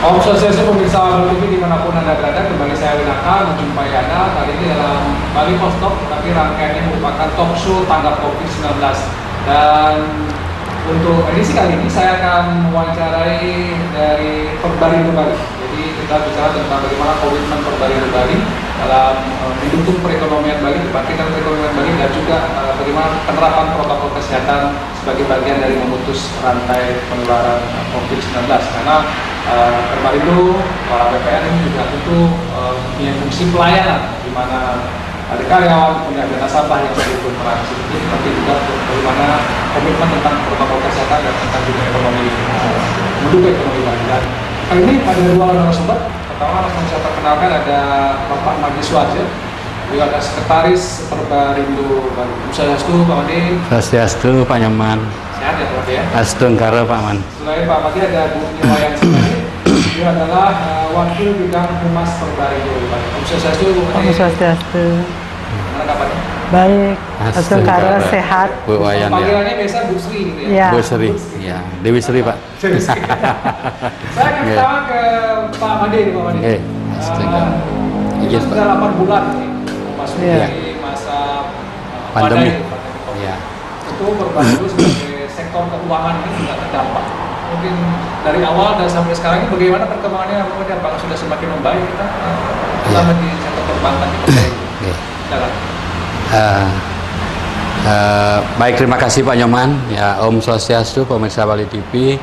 Om Swastiastu pemirsa Bali TV dimanapun Anda berada, kembali saya Winaka menjumpai Anda kali ini dalam Bali Post Talk, tapi rangkaiannya merupakan talk show tanggap COVID-19. Dan untuk edisi kali ini saya akan mewawancarai dari Perbarindo Bali. Jadi kita bicara tentang bagaimana komitmen Perbarindo Bali dalam mendukung perekonomian Bali, kebangkitan perekonomian Bali, dan juga bagaimana penerapan protokol kesehatan sebagai bagian dari memutus rantai penularan COVID-19. Karena Perbarindo, para BPR ini juga tentu punya fungsi pelayanan, di mana ada karyawan, punya ada nasabah yang sedang berperan seperti itu, tapi juga bagaimana komitmen tentang protokol kesehatan dan tentang juga ekonomi, mendukung ekonomi Bali. Dan kali ini ada dua narasumber. Pertama langsung saya perkenalkan ada Bapak Madi Suarjo, beliau ada Sekretaris Perbarindo Bali. Swastiastu Pak Madi. Swastiastu Pak Nyoman. Sehat ya Pak Madi ya? Astungkara Pak Man. Selain Pak Madi ada Bu Niwayan Sendiri. Dia adalah Wakil Bidang Humas Perbarindo Bali. Swastiastu Bu Madi. Swastiastu. Gimana kabarnya? Baik, Astungkara sehat. Bu Wayan ya. Panggilannya biasa Bu Sri gitu ya? Ya. Bu Sri. Ya, Dewi Sri Pak. Saya akan pertama ke Pak Madi nih Pak Madi. Astungkara. Kita Izin Pak. sudah 8 bulan nih memasuki Iya. masa Pandemi. COVID. Ya. Itu Perbarindo sebagai sektor keuangan ini juga terdampak. Mungkin dari awal dan sampai sekarang ini bagaimana perkembangannya? Kemudian apakah sudah semakin membaik kita? Terutama di sektor perbankan di Perbarindo. Oke. Silakan. Baik, terima kasih Pak Nyoman. Ya, Om Swastiastu, pemirsa Bali TV.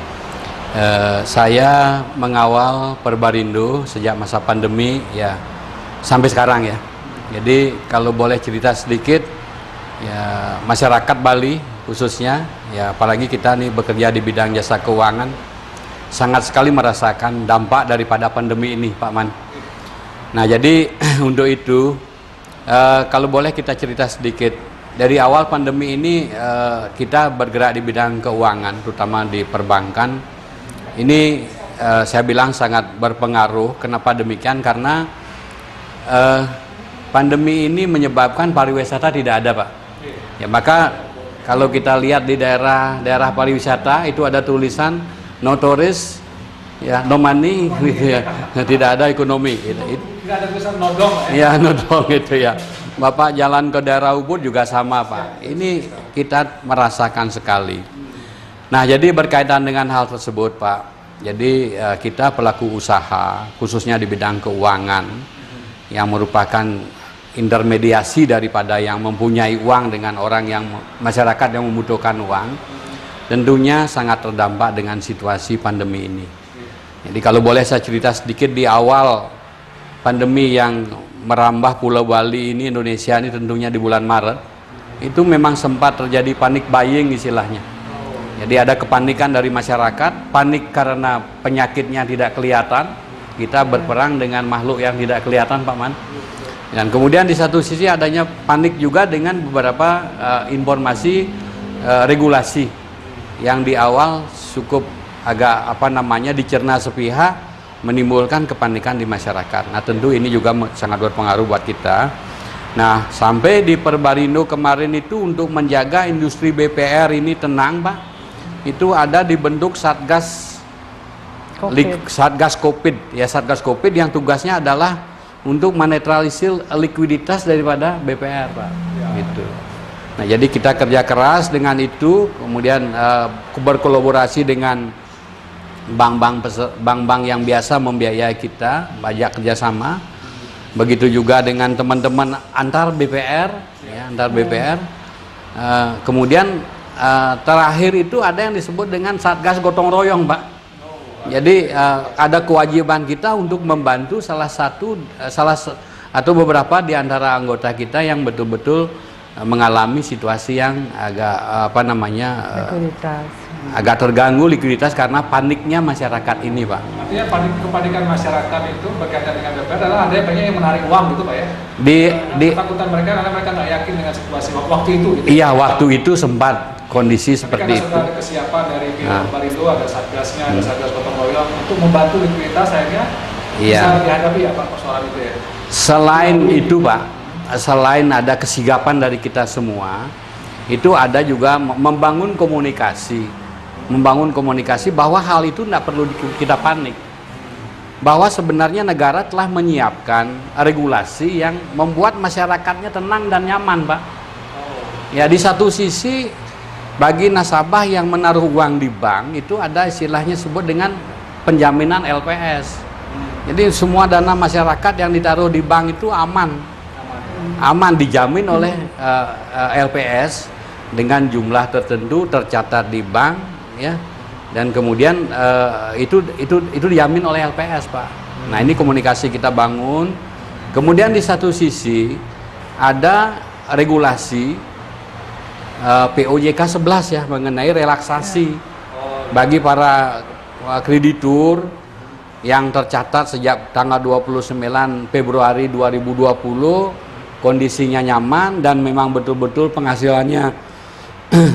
Saya mengawal Perbarindo sejak masa pandemi ya sampai sekarang ya. Jadi kalau boleh cerita sedikit, ya masyarakat Bali khususnya, ya apalagi kita nih bekerja di bidang jasa keuangan, sangat sekali merasakan dampak daripada pandemi ini, Pak Man. Nah jadi untuk itu, kalau boleh kita cerita sedikit, dari awal pandemi ini kita bergerak di bidang keuangan, terutama di perbankan. Ini saya bilang sangat berpengaruh. Kenapa demikian? Karena pandemi ini menyebabkan pariwisata tidak ada, Pak. Ya maka kalau kita lihat di daerah pariwisata itu ada tulisan no tourist, ya no money, ya, tidak ada ekonomi. Tidak ada tulisan nodong ya. Ya nodong itu ya. Bapak jalan ke daerah Ubud juga sama Pak. Ini kita merasakan sekali. Nah jadi berkaitan dengan hal tersebut Pak. Jadi kita pelaku usaha khususnya di bidang keuangan yang merupakan intermediasi daripada yang mempunyai uang dengan orang yang masyarakat yang membutuhkan uang, tentunya sangat terdampak dengan situasi pandemi ini. Jadi kalau boleh saya cerita sedikit, di awal pandemi yang merambah Pulau Bali ini, Indonesia ini tentunya di bulan Maret, itu memang sempat terjadi panik buying istilahnya. Jadi ada kepanikan dari masyarakat, panik karena penyakitnya tidak kelihatan. Kita berperang dengan makhluk yang tidak kelihatan Pak Man. Dan kemudian di satu sisi adanya panik juga dengan beberapa informasi regulasi yang di awal cukup agak dicerna sepihak, menimbulkan kepanikan di masyarakat. Nah tentu ini juga sangat berpengaruh buat kita. Nah sampai di Perbarindo kemarin itu untuk menjaga industri BPR ini tenang Pak, itu ada dibentuk Satgas COVID ya, Satgas COVID yang tugasnya adalah untuk menetralisir likuiditas daripada BPR Pak. Gitu. Nah jadi kita kerja keras dengan itu, kemudian berkolaborasi dengan bank-bank yang biasa membiayai kita, banyak kerjasama. Begitu juga dengan teman-teman antar BPR, ya, antar BPR. Kemudian terakhir itu ada yang disebut dengan Satgas Gotong Royong Pak. Jadi ada kewajiban kita untuk membantu atau beberapa di antara anggota kita yang betul-betul mengalami situasi yang agak agak terganggu likuiditas karena paniknya masyarakat ini Pak. Artinya kepanikan masyarakat itu berkaitan dengan BPR adalah ada banyak yang menarik uang gitu Pak ya? Ketakutan mereka karena mereka nggak yakin dengan situasi waktu itu gitu. Iya waktu itu sempat kondisi seperti itu. Sudah ada kesiapan dari Perbarindo, ada satgasnya, ada satgas gotong royong untuk membantu likuiditas akhirnya bisa dihadapi ya Pak persoalan itu ya. Selain itu Pak, selain ada kesigapan dari kita semua, itu ada juga membangun komunikasi bahwa hal itu tidak perlu kita panik. bahwa sebenarnya negara telah menyiapkan regulasi yang membuat masyarakatnya tenang dan nyaman, Pak. Ya, di satu sisi bagi nasabah yang menaruh uang di bank itu ada istilahnya sebut dengan penjaminan LPS. Jadi semua dana masyarakat yang ditaruh di bank itu aman dijamin oleh LPS dengan jumlah tertentu tercatat di bank, ya. Dan kemudian itu dijamin oleh LPS, Pak. Nah, ini komunikasi kita bangun. Kemudian di satu sisi ada regulasi POJK 11 ya, mengenai relaksasi bagi para kreditur yang tercatat sejak tanggal 29 Februari 2020 kondisinya nyaman dan memang betul-betul penghasilannya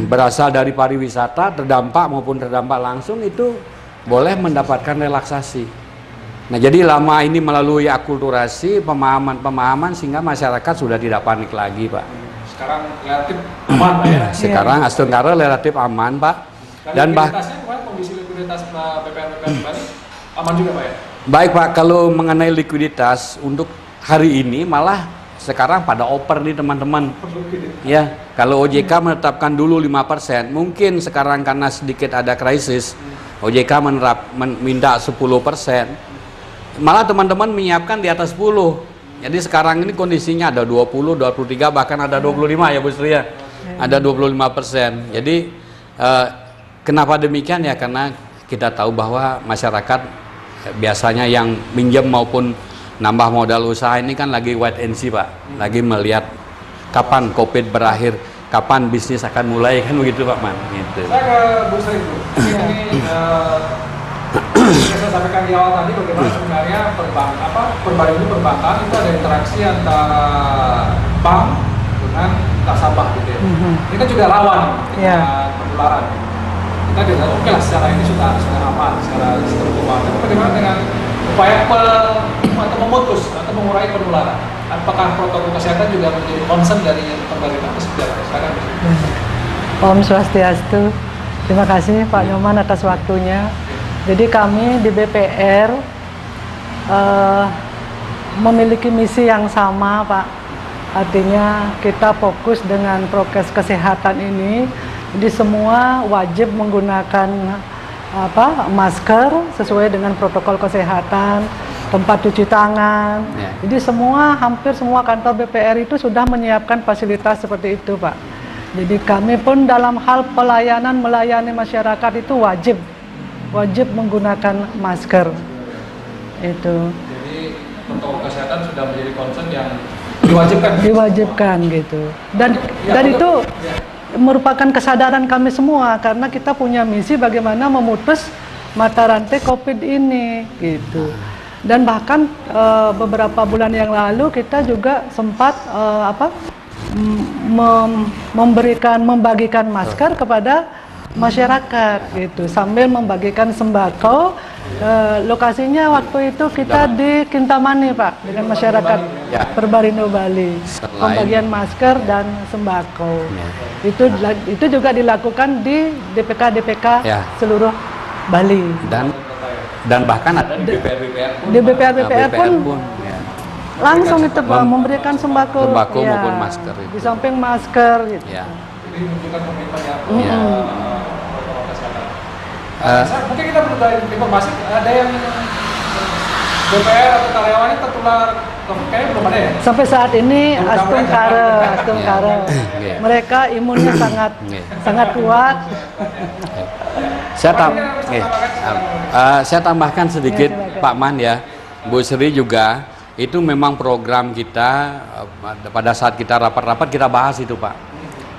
berasal dari pariwisata, terdampak maupun terdampak langsung, itu boleh mendapatkan relaksasi. Nah, jadi lama ini melalui akulturasi, pemahaman sehingga masyarakat sudah tidak panik lagi, Pak. Sekarang relatif aman, Pak, ya. Sekarang Astungkara relatif aman, Pak. Dan likuiditasnya kemarin kondisi likuiditas BPR Bali aman juga, Pak, ya? Baik, Pak, kalau mengenai likuiditas untuk hari ini malah sekarang pada oper nih teman-teman. Ya, kalau OJK menetapkan dulu 5%, mungkin sekarang karena sedikit ada krisis, OJK minta 10%. Malah teman-teman menyiapkan di atas 10. Jadi sekarang ini kondisinya ada 20, 23, bahkan ada 25 ya Bu Sri ya. Ada 25%. Jadi kenapa demikian ya? Karena kita tahu bahwa masyarakat biasanya yang minjem maupun nambah modal usaha ini kan lagi wait and see, Pak. Lagi melihat kapan COVID berakhir, kapan bisnis akan mulai, kan begitu Pak Man. Gitu. Saya ke Bu Sri Bu. Ini saya sampaikan di awal tadi bagaimana sebenarnya perbankan itu ada interaksi antara bank dengan nasabah gitu ya. Ini kan juga rawan dengan penularan. Kita tidak oke lah secara ini sudah aman secara sistem keuangan. Tapi bagaimana dengan upaya atau memutus atau mengurangi penularan? Apakah protokol kesehatan juga menjadi concern dari pemerintah sejarah? Silakan. Om Swastiastu. Terima kasih Pak Nyoman atas waktunya. Jadi kami di BPR memiliki misi yang sama, Pak. Artinya kita fokus dengan prokes kesehatan ini. Jadi semua wajib menggunakan masker sesuai dengan protokol kesehatan, tempat cuci tangan. Jadi hampir semua kantor BPR itu sudah menyiapkan fasilitas seperti itu, Pak. Jadi kami pun dalam hal pelayanan melayani masyarakat itu wajib menggunakan masker. Itu. Jadi protokol kesehatan sudah menjadi concern yang diwajibkan gitu. Dan itu merupakan kesadaran kami semua karena kita punya misi bagaimana memutus mata rantai COVID ini gitu. Dan bahkan beberapa bulan yang lalu kita juga sempat membagikan masker kepada masyarakat gitu, sambil membagikan sembako. Lokasinya waktu itu kita di Kintamani, Pak, dengan masyarakat Perbarindo Bali. Pembagian masker dan sembako. Itu juga dilakukan di DPK seluruh Bali. Dan bahkan ada di BPR pun langsung itu Pak, memberikan sembako maupun masker itu. Di samping masker gitu. Ini menunjukkan komitmen protokol kesehatan. Mungkin kita perlu informasi, ada yang BPR atau karyawannya tertular COVID, kayaknya belum ada ya? Sampai saat ini Astungkara. Mereka imunnya sangat kuat. Saya tambahkan sedikit Pak Man ya, Bu Sri juga, itu memang program kita pada saat kita rapat-rapat kita bahas itu Pak.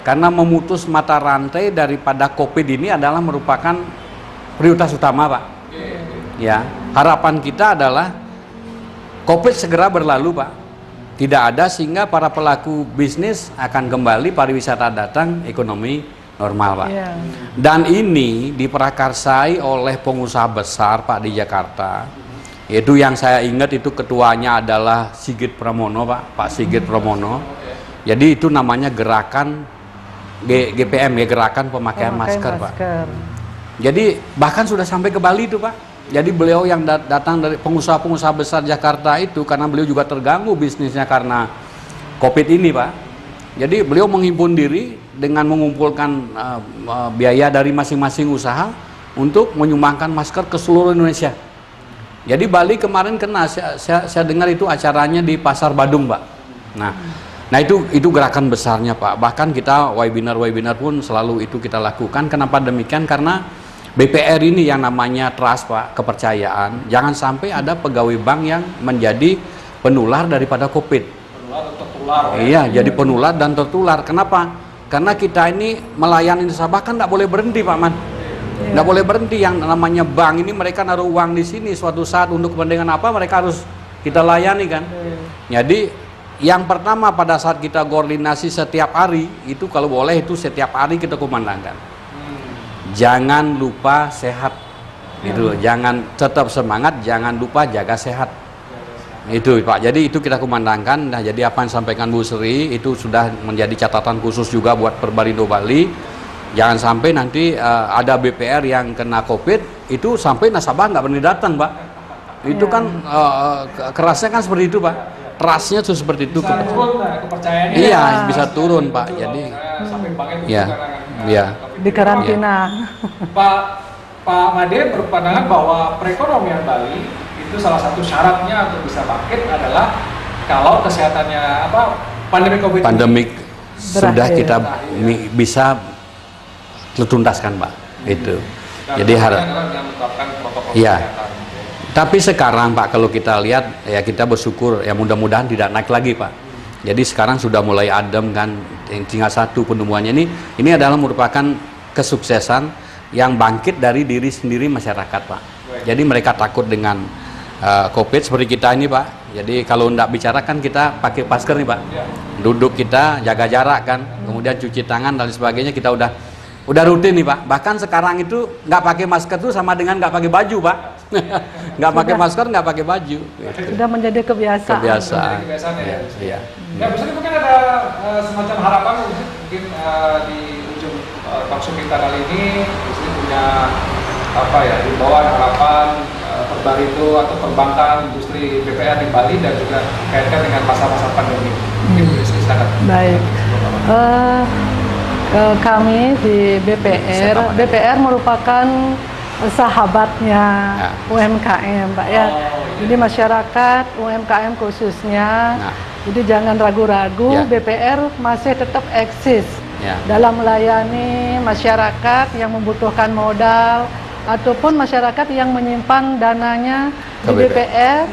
Karena memutus mata rantai daripada COVID ini adalah merupakan prioritas utama Pak. Ya, harapan kita adalah COVID segera berlalu Pak. Tidak ada sehingga para pelaku bisnis akan kembali, pariwisata datang, ekonomi normal Pak. Dan ini diprakarsai oleh pengusaha besar Pak di Jakarta. Itu yang saya ingat itu ketuanya adalah Sigit Pramono Pak Sigit Pramono. Jadi itu namanya gerakan GPM ya, gerakan pemakaian masker Pak. Jadi bahkan sudah sampai ke Bali itu Pak. Jadi beliau yang datang dari pengusaha-pengusaha besar Jakarta itu, karena beliau juga terganggu bisnisnya karena COVID ini, Pak. Jadi beliau menghimpun diri dengan mengumpulkan biaya dari masing-masing usaha untuk menyumbangkan masker ke seluruh Indonesia. Jadi Bali kemarin kena, saya dengar itu acaranya di Pasar Badung, Pak. Nah itu gerakan besarnya, Pak. Bahkan kita webinar pun selalu itu kita lakukan. Kenapa demikian? Karena BPR ini yang namanya trust, Pak, kepercayaan. Jangan sampai ada pegawai bank yang menjadi penular daripada COVID. Penular atau tertular. Iya, jadi penular dan tertular. Kenapa? Karena kita ini melayani nasabah kan nggak boleh berhenti, Pak Man. Nggak boleh berhenti. Yang namanya bank ini mereka naruh uang di sini, suatu saat untuk kepentingan apa mereka harus kita layani kan. Jadi yang pertama pada saat kita koordinasi setiap hari itu kalau boleh itu setiap hari kita kumandangkan. Jangan lupa sehat, gitu. Jangan, tetap semangat, jangan lupa jaga sehat. Itu, Pak. Jadi itu kita kumandangkan. Nah, jadi apa yang disampaikan Bu Sri itu sudah menjadi catatan khusus juga buat Perbarindo Bali. Jangan sampai nanti ada BPR yang kena COVID itu sampai nasabah nggak berani datang, Pak. Itu kan kerasnya kan seperti itu, Pak. Trustnya tuh seperti itu. Bisa turun kepercayaannya. Iya, bisa turun, Pak. Jadi, sampai banknya tutup iya, karena iya. Di karantina. Pak Made berpandangan bahwa perekonomian Bali itu salah satu syaratnya untuk bisa bangkit adalah kalau kesehatannya pandemi COVID Pandemik sudah berakhir. kita bisa tuntaskan, Pak. Itu. Jadi harap. dengan menerapkan protokol Iya. kesehatan. Tapi sekarang, Pak, kalau kita lihat ya kita bersyukur ya mudah-mudahan tidak naik lagi, Pak. Jadi sekarang sudah mulai adem kan, tinggal satu penemuannya ini adalah merupakan kesuksesan yang bangkit dari diri sendiri masyarakat, Pak. Jadi mereka takut dengan COVID seperti kita ini, Pak. Jadi kalau tidak bicara kan kita pakai masker nih, Pak. Duduk kita jaga jarak kan, kemudian cuci tangan dan sebagainya kita udah rutin nih, Pak. Bahkan sekarang itu nggak pakai masker tuh sama dengan nggak pakai baju, Pak. Nggak pakai masker, nggak pakai baju. Gitu. Sudah menjadi kebiasaan. Kebiasaan. Kebiasaan ya. Iya. Ya, misalnya mungkin ada semacam harapan mungkin di ujung talkshow kita kali ini, misalnya punya himbauan harapan Perbarindo atau perbankan industri BPR di Bali dan juga kaitkan dengan masa-masa pandemi. Mungkin silakan. Baik. Kami di BPR merupakan sahabatnya UMKM, Pak ya. Jadi masyarakat UMKM khususnya, jadi jangan ragu-ragu, BPR masih tetap eksis dalam melayani masyarakat yang membutuhkan modal ataupun masyarakat yang menyimpan dananya di BPR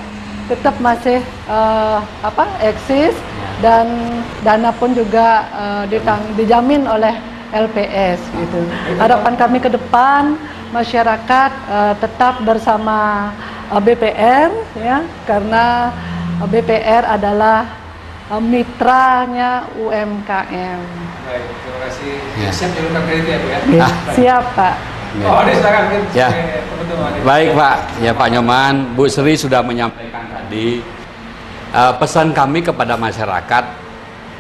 tetap masih eksis. Dan dana pun juga dijamin oleh LPS gitu. Harapan kami ke depan masyarakat tetap bersama BPR ya, karena BPR adalah mitranya UMKM. Baik, terima kasih. Siap jalurkan kredit ya, Bu ya? Siap, Pak. Oh, ini silakan mungkin. Ya. Teman-teman. Baik, Pak. Ya, Pak Nyoman, Bu Sri sudah menyampaikan tadi. Pesan kami kepada masyarakat,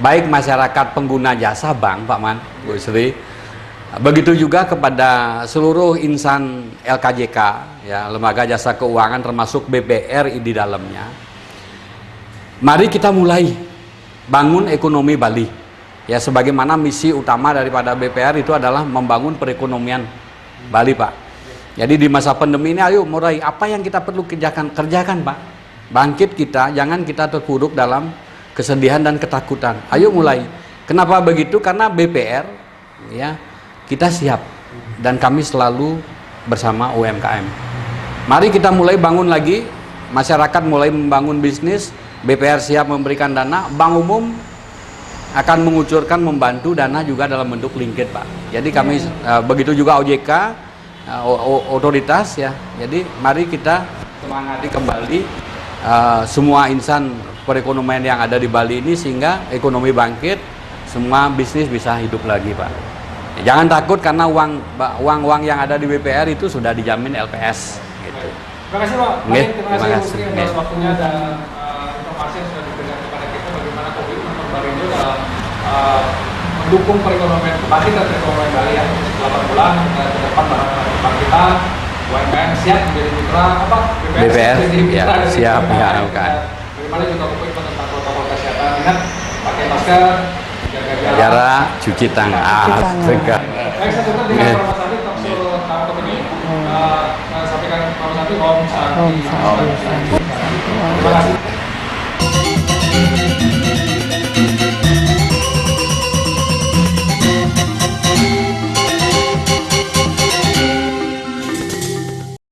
baik masyarakat pengguna jasa bank, Pak Man, Bu Sri, begitu juga kepada seluruh insan LKJK, ya, Lembaga Jasa Keuangan termasuk BPR di dalamnya. Mari kita mulai bangun ekonomi Bali. Ya, sebagaimana misi utama daripada BPR itu adalah membangun perekonomian Bali, Pak. Jadi di masa pandemi ini ayo mulai apa yang kita perlu kerjakan, Pak. Bangkit kita, jangan kita terpuruk dalam kesedihan dan ketakutan. Ayo mulai. Kenapa begitu? Karena BPR ya, kita siap dan kami selalu bersama UMKM. Mari kita mulai bangun lagi, masyarakat mulai membangun bisnis, BPR siap memberikan dana, Bank Umum akan mengucurkan membantu dana juga dalam bentuk linked, Pak. Jadi kami begitu juga OJK, otoritas ya. Jadi mari kita semangati kembali semua insan perekonomian yang ada di Bali ini sehingga ekonomi bangkit, semua bisnis bisa hidup lagi, Pak. Jangan takut karena uang yang ada di BPR itu sudah dijamin LPS. Gitu. Terima kasih, Pak. Terima kasih atas waktunya dan informasi yang sudah diberikan kepada kita bagaimana komitmen Perbarindo dalam mendukung perekonomian kembali dan perekonomian Bali ya. 8 bulan ke depan barang kita UMKM siap menjadi mitra apa BPS, menjadi mitra ya, dari siap, UMKM. ya, UMKM. Bagaimana juga komitmen tentang protokol kesehatan, ingat pakai masker, jaga jarak, cuci tangan. Segar. Baik, saya tutup dengan Pak Sandi talkshow tahun ini. Sampaikan Pak Sandi, Om Santi. Om Santi. Terima kasih.